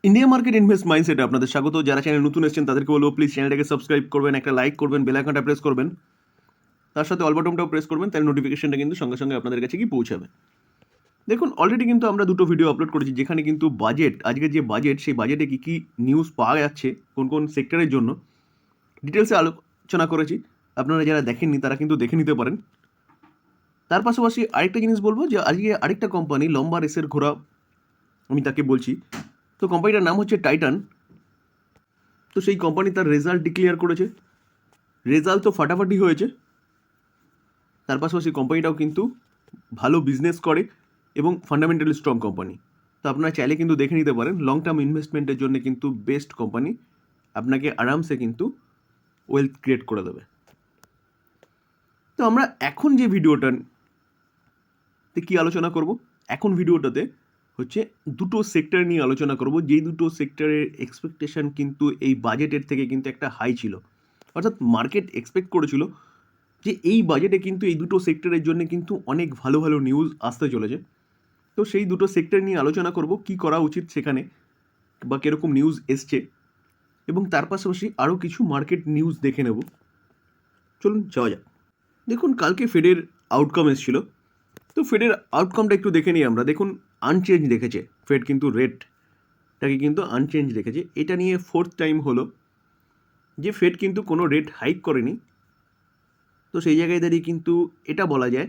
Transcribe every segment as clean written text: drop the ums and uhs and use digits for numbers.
India market invest মাইন্ডসেটে আপনাদের স্বাগত। যারা চ্যানেল নতুন এসেছেন তাদেরকে বলবো প্লিজ চ্যানেলটাকে সাবস্ক্রাইব করবেন, একটা লাইক করবেন, বেল আইকনটা প্রেস করবেন, তার সাথে অল বাটনটাও প্রেস করবেন, তাহলে নোটিফিকেশনটা কিন্তু সঙ্গে সঙ্গে আপনাদের কাছে গিয়ে পৌঁছাবে। দেখুন, অলরেডি কিন্তু আমরা দুটো ভিডিও আপলোড করেছি যেখানে কিন্তু বাজেট, আজকের যে বাজেট সেই বাজেটে কী কী নিউজ পাওয়া যাচ্ছে, কোন কোন সেক্টরের জন্য ডিটেলসে আলোচনা করেছি। আপনারা যারা দেখেননি তারা কিন্তু দেখে নিতে পারেন। তার পাশাপাশি আরেকটা জিনিস বলবো যে আজকে আরেকটা কোম্পানি লম্বা রেসের ঘোড়া, আমি তাকে বলছি। তো কোম্পানিটার নাম হচ্ছে টাইটান। তো সেই কোম্পানি তার রেজাল্ট ডিক্লেয়ার করেছে, রেজাল্ট তো ফাটাফাটি হয়েছে। তার পাশাপাশি কোম্পানিটাও কিন্তু ভালো বিজনেস করে এবং ফান্ডামেন্টালি স্ট্রং কোম্পানি। তো আপনারা চাইলে কিন্তু দেখে নিতে পারেন, লং টার্ম ইনভেস্টমেন্টের জন্য কিন্তু বেস্ট কোম্পানি, আপনাকে আরামসে কিন্তু ওয়েলথ ক্রিয়েট করে দেবে। তো আমরা এখন যে ভিডিওটাতে কী আলোচনা করব, এখন ভিডিওটাতে হচ্ছে দুটো সেক্টর নিয়ে আলোচনা করব, যেই দুটো সেক্টরের এক্সপেকটেশন কিন্তু এই বাজেটের থেকে কিন্তু একটা হাই ছিল। অর্থাৎ মার্কেট এক্সপেক্ট করেছিল যে এই বাজেটে কিন্তু এই দুটো সেক্টরের জন্য কিন্তু অনেক ভালো ভালো নিউজ আসতে চলেছে। তো সেই দুটো সেক্টর নিয়ে আলোচনা করব, কি করা উচিত সেখানে বা কীরকম নিউজ এসছে, এবং তার পাশাপাশি আরও কিছু মার্কেট নিউজ দেখে নেব। চলুন যাওয়া যাক। দেখুন, কালকে ফেডের আউটকাম এসেছিল। তো ফেডের আউটকামটা একটু দেখে নিই আমরা। দেখুন, আনচেঞ্জ রেখেছে ফেড, কিন্তু রেটটাকে কিন্তু আনচেঞ্জ রেখেছে। এটা নিয়ে ফোর্থ টাইম হলো যে ফেড কিন্তু কোনো রেট হাইক করেনি। তো সেই জায়গায় দাঁড়িয়ে কিন্তু এটা বলা যায়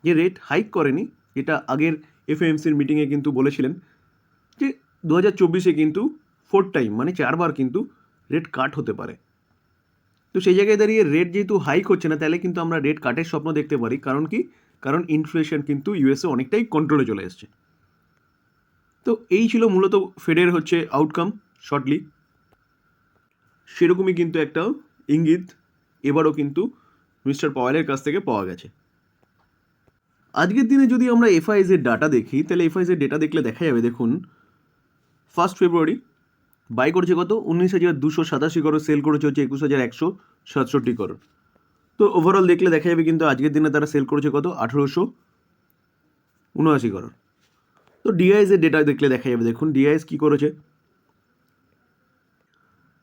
যে রেট হাইক করেনি, যেটা আগের এফএমসির মিটিংয়ে কিন্তু বলেছিলেন যে 2024 কিন্তু ফোর্থ টাইম, মানে 4বার কিন্তু রেট কাট হতে পারে। তো সেই জায়গায় দাঁড়িয়ে রেট যেহেতু হাইক হচ্ছে না, তাহলে কিন্তু আমরা রেট কাটের স্বপ্ন দেখতে পারি। কারণ কি? কারণ ইনফ্লেশন কিন্তু ইউএসএ অনেকটাই কন্ট্রোলে চলে এসছে। তো এই ছিল মূলত ফেডের হচ্ছে আউটকাম শর্টলি। সেরকমই কিন্তু একটা ইঙ্গিত এবারও কিন্তু মিস্টার পাওয়েলের কাছ থেকে পাওয়া গেছে। আজকের দিনে যদি আমরা এফআইএসের ডাটা দেখি, তাহলে এফআইএসের ডেটা দেখলে দেখা যাবে, দেখুন 1 ফেব্রুয়ারি বাই করেছে কত? 19,287 করোড়, সেল করেছে হচ্ছে 21,167 করোড়। তো ওভারঅল দেখলে দেখা যাবে কিন্তু আজকের দিনে তারা সেল করেছে কত? 1,879 করোড়। তো ডিআইএসের ডেটা দেখলে দেখা যাবে, দেখুন ডিআইএস কী করেছে,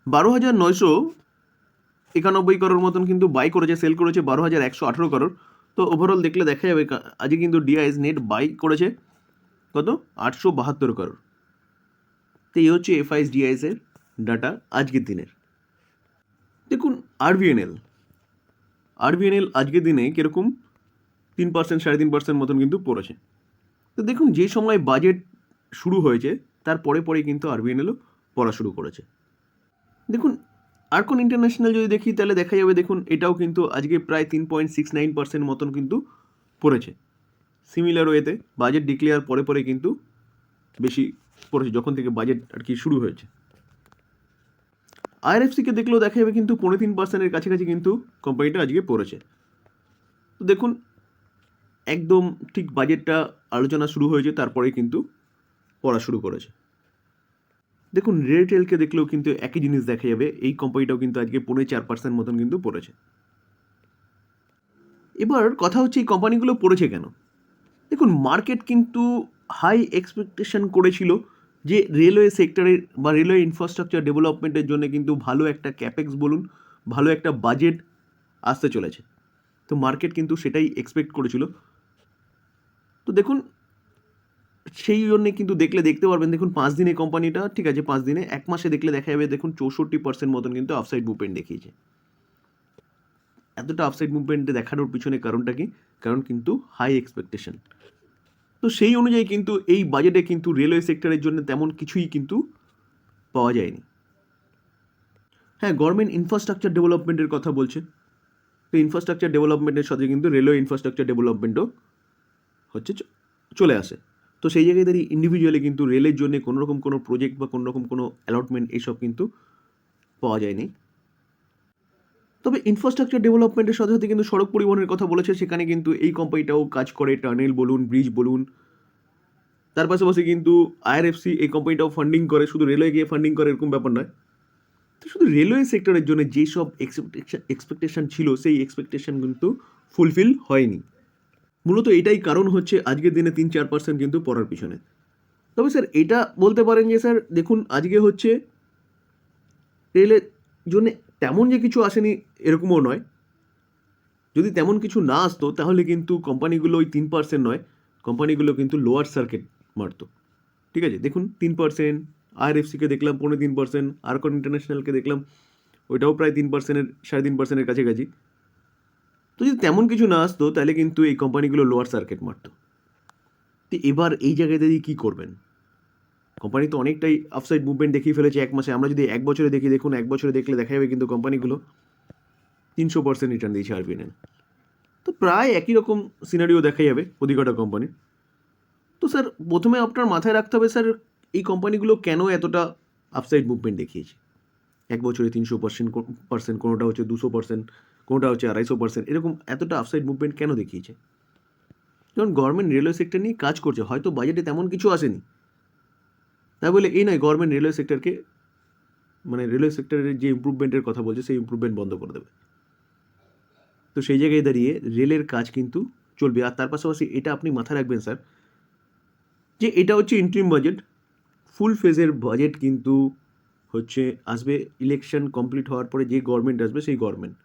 12,991 করোড় মতন কিন্তু বাই করেছে, সেল করেছে 12,118 করোড়। তো ওভারঅল দেখলে দেখা যাবে আজকে কিন্তু ডিআইএস নেট বাই করেছে কত? 872 করোড়। তো এই হচ্ছে এফআইএস ডিআইএসের ডাটা আজকের দিনের। দেখুন আরবিএনএল আজকের দিনে কীরকম 3%, 3.5% মতন কিন্তু পড়েছে। তো দেখুন, যে সময় বাজেট শুরু হয়েছে তার পরে কিন্তু আরবিএনএলও পড়া শুরু করেছে। দেখুন, আরকন ইন্টারন্যাশনাল যদি দেখি তাহলে দেখা যাবে, দেখুন এটাও কিন্তু আজকে প্রায় 3.69% মতন কিন্তু পড়েছে। সিমিলার ওয়েতে বাজেট ডিক্লেয়ার পরে কিন্তু বেশি পড়েছে, যখন থেকে বাজেট আর কি শুরু হয়েছে। আইআরএফসিকে দেখলেও দেখা যাবে কিন্তু 3.5%-এর কাছাকাছি কিন্তু কোম্পানিটা আজকে পড়েছে। তো দেখুন, একদম ঠিক বাজেটটা আলোচনা শুরু হয়েছে তারপরে কিন্তু পড়া শুরু করেছে। দেখুন, রেলটেলকে দেখলেও কিন্তু একই জিনিস দেখা যাবে, এই কোম্পানিটাও কিন্তু আজকে 4.5% মতন কিন্তু পড়েছে। এবার কথা হচ্ছে এই কোম্পানিগুলো পড়েছে কেন। দেখুন, মার্কেট কিন্তু হাই এক্সপেকটেশন করেছিল যে রেলওয়ে সেক্টরের বা রেলওয়ে ইনফ্রাস্ট্রাকচার ডেভেলপমেন্টের জন্য কিন্তু ভালো একটা ক্যাপেক্স বলুন, ভালো একটা বাজেট আসতে চলেছে। তো মার্কেট কিন্তু সেটাই এক্সপেক্ট করেছিল। তো দেখুন, সেই জন্যে কিন্তু দেখতে পারবেন, দেখুন 5 দিনে কোম্পানিটা ঠিক আছে, 5 দিনে, 1 মাসে দেখলে দেখা যাবে, দেখুন 64% মতন কিন্তু আফসাইড মুভমেন্ট দেখিয়েছে। এতটা আফসাইড মুভমেন্টে দেখানোর পিছনে কারণটা কি? কারণ কিন্তু হাই এক্সপেকটেশন। তো সেই অনুযায়ী কিন্তু এই বাজেটে কিন্তু রেলওয়ে সেক্টরের জন্য তেমন কিছুই কিন্তু পাওয়া যায়নি। হ্যাঁ, গভর্নমেন্ট ইনফ্রাস্ট্রাকচার ডেভেলপমেন্টের কথা বলছে। তো ইনফ্রাস্ট্রাকচার ডেভেলপমেন্টের সাথে কিন্তু রেলওয়ে ইনফ্রাস্ট্রাকচার ডেভেলপমেন্টও হচ্ছে চলে আসে। তো সেই জায়গায় দাঁড়িয়ে ইন্ডিভিজুয়ালি কিন্তু রেলের জন্য কোনোরকম কোনো প্রজেক্ট বা কোনোরকম কোনো অ্যালটমেন্ট এইসব কিন্তু পাওয়া যায়নি। তবে ইনফ্রাস্ট্রাকচার ডেভেলপমেন্টের সাথে সাথে কিন্তু সড়ক পরিবহনের কথা বলেছে, সেখানে কিন্তু এই কোম্পানিটাও কাজ করে, টানেল বলুন, ব্রিজ বলুন। তার পাশাপাশি কিন্তু আইআরএফসি এই কোম্পানিটাও ফান্ডিং করে, শুধু রেলওয়ে গিয়ে ফান্ডিং করে এরকম ব্যাপার নয়। তো শুধু রেলওয়ে সেক্টরের জন্য যেসব এক্সপেকটেশন ছিল, সেই এক্সপেকটেশন কিন্তু ফুলফিল হয়নি। মূলত এটাই কারণ হচ্ছে আজকের দিনে 3-4% কিন্তু পড়ার পিছনে। তবে স্যার এটা বলতে পারেন যে স্যার দেখুন আজকে হচ্ছে রেলের জন্য তেমন যে কিছু আসেনি এরকমও নয়। যদি তেমন কিছু না আসতো তাহলে কিন্তু কোম্পানিগুলো ওই 3% নয়, কোম্পানিগুলো কিন্তু লোয়ার সার্কিট মারতো। ঠিক আছে, দেখুন 3%, আরএফসিকে দেখলাম 3.5%, আরকন ইন্টারন্যাশনালকে দেখলাম ওইটাও প্রায় 3%, 3.5%-এর কাছাকাছি। তো যদি তেমন কিছু না আসতো তাহলে কিন্তু এই কোম্পানিগুলো লোয়ার সার্কিট মারতো। তো এবার এই জায়গায় দাঁড়িয়ে কী করবেন? কোম্পানি তো অনেকটাই আপসাইড মুভমেন্ট দেখিয়ে ফেলেছে 1 মাসে। আমরা যদি 1 বছরে দেখি, দেখুন 1 বছরে দেখলে দেখা যাবে কিন্তু কোম্পানিগুলো 300% রিটার্ন দিয়েছে আরবিএনএল। তো প্রায় একই রকম সিনারিও দেখা যাবে অধিকটা কোম্পানি। তো স্যার প্রথমে আপনার মাথায় রাখতে হবে স্যার এই কোম্পানিগুলো কেন এতটা আপসাইড মুভমেন্ট দেখিয়েছে। 1 বছরে 300%, কোনোটা হচ্ছে 200%, কোনোটা হচ্ছে 250%, এরকম এতটা আপসাইড মুভমেন্ট কেন দেখিয়েছে? কারণ গভর্নমেন্ট রেলওয়ে সেক্টর নিয়ে কাজ করছে, হয়তো বাজেটে তেমন কিছু আসেনি, তাই বলে এই নয় গভর্নমেন্ট রেলওয়ে সেক্টরকে মানে রেলওয়ে সেক্টরের যে ইম্প্রুভমেন্টের কথা বলছে সেই ইম্প্রুভমেন্ট বন্ধ করে দেবে। তো সেই জায়গায় দাঁড়িয়ে রেলের কাজ কিন্তু চলবে। আর তার পাশাপাশি এটা আপনি মাথায় রাখবেন স্যার যে এটা হচ্ছে ইন্টারিম বাজেট, ফুল ফেজের বাজেট কিন্তু হচ্ছে আসবে ইলেকশন কমপ্লিট হওয়ার পরে যে গভর্নমেন্ট আসবে সেই গভর্নমেন্ট।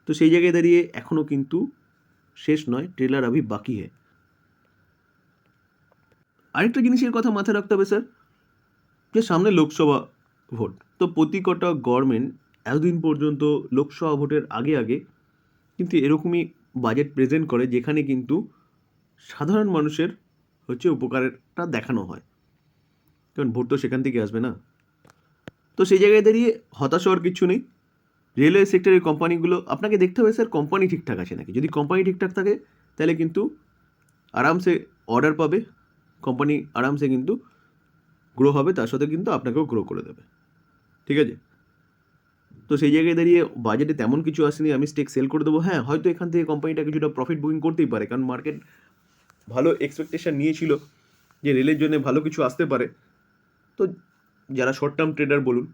তো সেই জায়গায় দাঁড়িয়ে এখনও কিন্তু শেষ নয়, ট্রেলার আভি বাকি হ্যায়। আরেকটা জিনিসের কথা মাথায় রাখতে হবে স্যার যে সামনে লোকসভা ভোট। তো প্রতি কটা গভর্নমেন্ট এতদিন পর্যন্ত লোকসভা ভোটের আগে আগে কিন্তু এরকমই বাজেট প্রেজেন্ট করে যেখানে কিন্তু সাধারণ মানুষের হচ্ছে উপকারটা দেখানো হয়, কারণ ভোট তো সেখান থেকে আসবে না। তো সেই জায়গায় দাঁড়িয়ে হতাশ হওয়ার কিছু নেই। রেলওয়ে সেক্টরের কোম্পানিগুলো আপনাকে দেখতে হবে স্যার কোম্পানি ঠিকঠাক আছে নাকি। যদি কোম্পানি ঠিকঠাক থাকে তাহলে কিন্তু আরামসে অর্ডার পাবে, কোম্পানি আরামসে কিন্তু গ্রো হবে, তার সাথে কিন্তু আপনাকেও গ্রো করে দেবে। ঠিক আছে, তো সেই জায়গায় দাঁড়িয়ে বাজেটে তেমন কিছু আসেনি আমি স্টেক সেল করে দেবো। হ্যাঁ, হয়তো এখান থেকে কোম্পানিটা কিছুটা প্রফিট বুকিং করতেই পারে, কারণ মার্কেট ভালো এক্সপেকটেশন নিয়েছিল যে রেলের জন্য ভালো কিছু আসতে পারে। তো যারা শর্ট টার্ম ট্রেডার বলুন,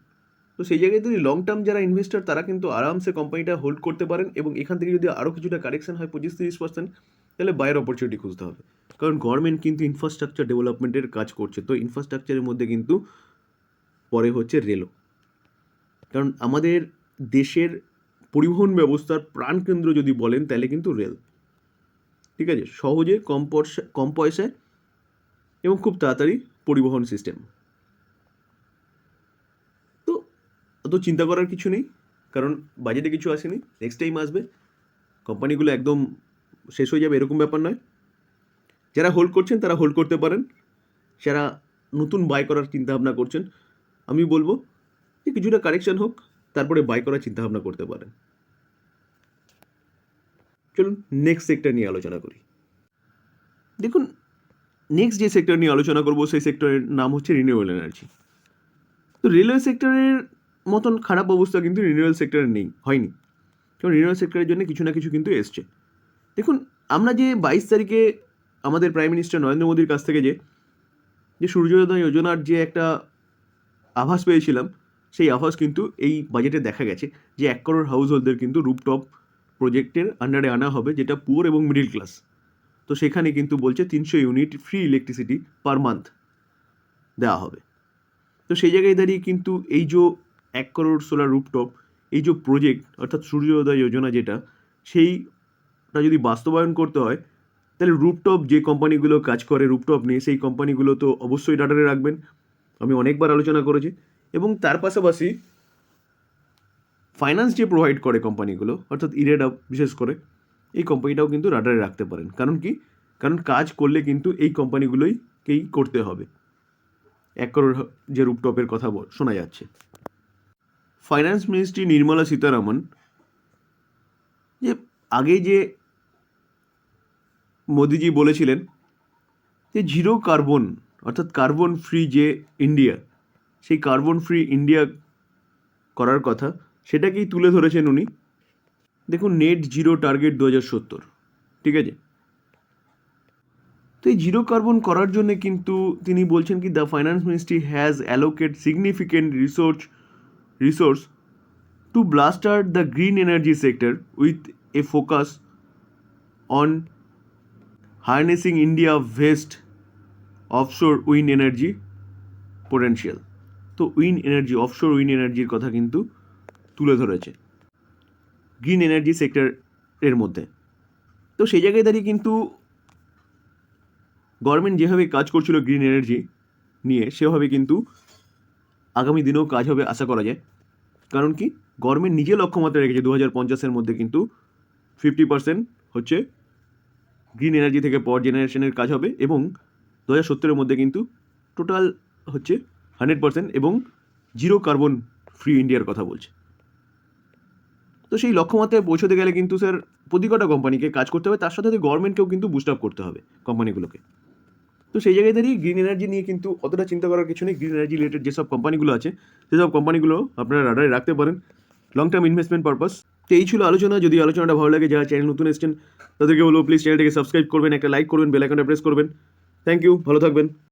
তো সেই জায়গায় যদি লং টার্ম যারা ইনভেস্টর তারা কিন্তু আরামসে কোম্পানিটা হোল্ড করতে পারেন, এবং এখান থেকে যদি আরও কিছুটা কারেকশন হয় 25-30%, তাহলে বায়ার অপরচুনিটি খুঁজতে হবে। কারণ গভর্নমেন্ট কিন্তু ইনফ্রাস্ট্রাকচার ডেভেলপমেন্টের কাজ করছে, তো ইনফ্রাস্ট্রাকচারের মধ্যে কিন্তু পরে হচ্ছে রেলও। কারণ আমাদের দেশের পরিবহন ব্যবস্থার প্রাণকেন্দ্র যদি বলেন তাহলে কিন্তু রেল। ঠিক আছে, সহজে কম পয়সায় এবং খুব তাড়াতাড়ি পরিবহন সিস্টেম। তো অত চিন্তা করার কিছু নেই, কারণ বাজেটে কিছু আসেনি, নেক্সট টাইম আসবে, কোম্পানিগুলো একদম শেষ হয়ে যাবে এরকম ব্যাপার নয়। যারা হোল্ড করছেন তারা হোল্ড করতে পারেন, যারা নতুন বাই করার চিন্তাভাবনা করছেন আমি বলবো যে কিছুটা কারেকশন হোক তারপরে বাই করার চিন্তাভাবনা করতে পারেন। চলুন নেক্সট সেক্টর নিয়ে আলোচনা করি। দেখুন নেক্সট যে সেক্টর নিয়ে আলোচনা করবো সেই সেক্টরের নাম হচ্ছে রিনিউয়েবল এনার্জি। তো রেলওয়ে সেক্টরের মতন খারাপ অবস্থা কিন্তু রিনিউয়েবল সেক্টরের হয়নি, কারণ রিনিউয়েবল সেক্টরের জন্য কিছু না কিছু কিন্তু এসছে। দেখুন আমরা যে 22 তারিখে আমাদের প্রাইম মিনিস্টার নরেন্দ্র মোদীর কাছ থেকে যে সূর্যোদয় যোজনার যে একটা আভাস পেয়েছিলাম, সেই আভাস কিন্তু এই বাজেটে দেখা গেছে যে 1 করোড় হাউস হোল্ডদের কিন্তু রুপটপ প্রজেক্টের আন্ডারে আনা হবে, যেটা পুয়ার এবং মিডিল ক্লাস। তো সেখানে কিন্তু বলছে 300 unit free electricity per month দেওয়া হবে। তো সেই জায়গায় দাঁড়িয়ে কিন্তু এই যে 1 করোড় সোলার রুপটপ এই যে প্রজেক্ট অর্থাৎ সূর্যোদয় যোজনা যেটা, সেইটা যদি বাস্তবায়ন করতে হয় তাহলে রুপটপ যে কোম্পানিগুলো কাজ করে রুপটপ নিয়ে সেই কোম্পানিগুলো তো অবশ্যই রাডারে রাখবেন, আমি অনেকবার আলোচনা করেছি। এবং তার পাশাপাশি ফাইন্যান্স যে প্রোভাইড করে কোম্পানিগুলো অর্থাৎ ইরেডা বিশেষ করে, এই কোম্পানিটাও কিন্তু রাডারে রাখতে পারেন। কারণ কি, কারণ কাজ করলে কিন্তু এই কোম্পানিগুলোকেই করতে হবে। 1 করোড় যে রুপটপের কথা শোনা যাচ্ছে, ফাইন্যান্স মিনিস্ট্রি নির্মলা সীতারামন যে আগে যে মোদিজি বলেছিলেন যে জিরো কার্বন অর্থাৎ কার্বন ফ্রি যে ইন্ডিয়া, সেই কার্বন ফ্রি ইন্ডিয়া করার কথা সেটাকেই তুলে ধরেছেন উনি। দেখুন নেট জিরো টার্গেট 2070, ঠিক আছে। তো এই জিরো কার্বন করার জন্য কিন্তু তিনি বলছেন কি the finance ministry has allocate significant resource to bolster the green energy sector with a focus on harnessing India waste offshore wind energy potential. তো উইন্ড এনার্জি, অফশোর উইন্ড এনার্জির কথা কিন্তু তুলে ধরেছে গ্রিন এনার্জি সেক্টরের মধ্যে। তো সেই জায়গায় দাঁড়িয়ে কিন্তু গভর্নমেন্ট যেভাবে কাজ করছিল গ্রিন এনার্জি নিয়ে, সেভাবে কিন্তু আগামী দিনেও কাজ হবে আশা করা যায়। কারণ কি, গভর্নমেন্ট নিজে লক্ষ্যমাত্রা রেখেছে 2050-এর মধ্যে কিন্তু 50% হচ্ছে গ্রিন এনার্জি থেকে পাওয়ার জেনারেশনের কাজ হবে, এবং 2070-এর মধ্যে কিন্তু টোটাল হচ্ছে 100% এবং জিরো কার্বন ফ্রি ইন্ডিয়ার কথা বলছে। তো সেই লক্ষ্যমাত্রায় পৌঁছতে গেলে কিন্তু স্যার প্রতি কটা কোম্পানিকে কাজ করতে হবে, তার সাথে সাথে গভর্নমেন্টকেও কিন্তু বুস্ট আপ করতে হবে কোম্পানিগুলোকে। তো সেই জায়গায় দাঁড়িয়ে গ্রিন এনার্জি নিয়ে কিন্তু অতটা চিন্তা করার কিছু নেই। গ্রিন এনার্জি রিলেটেড যেসব কোম্পানিগুলো আছে, সেসব কোম্পানিগুলো আপনারা রাডারে রাখতে পারেন লং টার্ম ইনভেস্টমেন্ট পারপাস। তো এই ছিল আলোচনা। যদি আলোচনাটা ভালো লাগে, যারা চ্যানেল নতুন এসেছেন তাদেরকে বলবো প্লিজ চ্যানেলটাকে সাবস্ক্রাইব করবেন, একটা লাইক করবেন, বেল আইকনটা প্রেস করবেন। থ্যাংক ইউ, ভালো থাকবেন।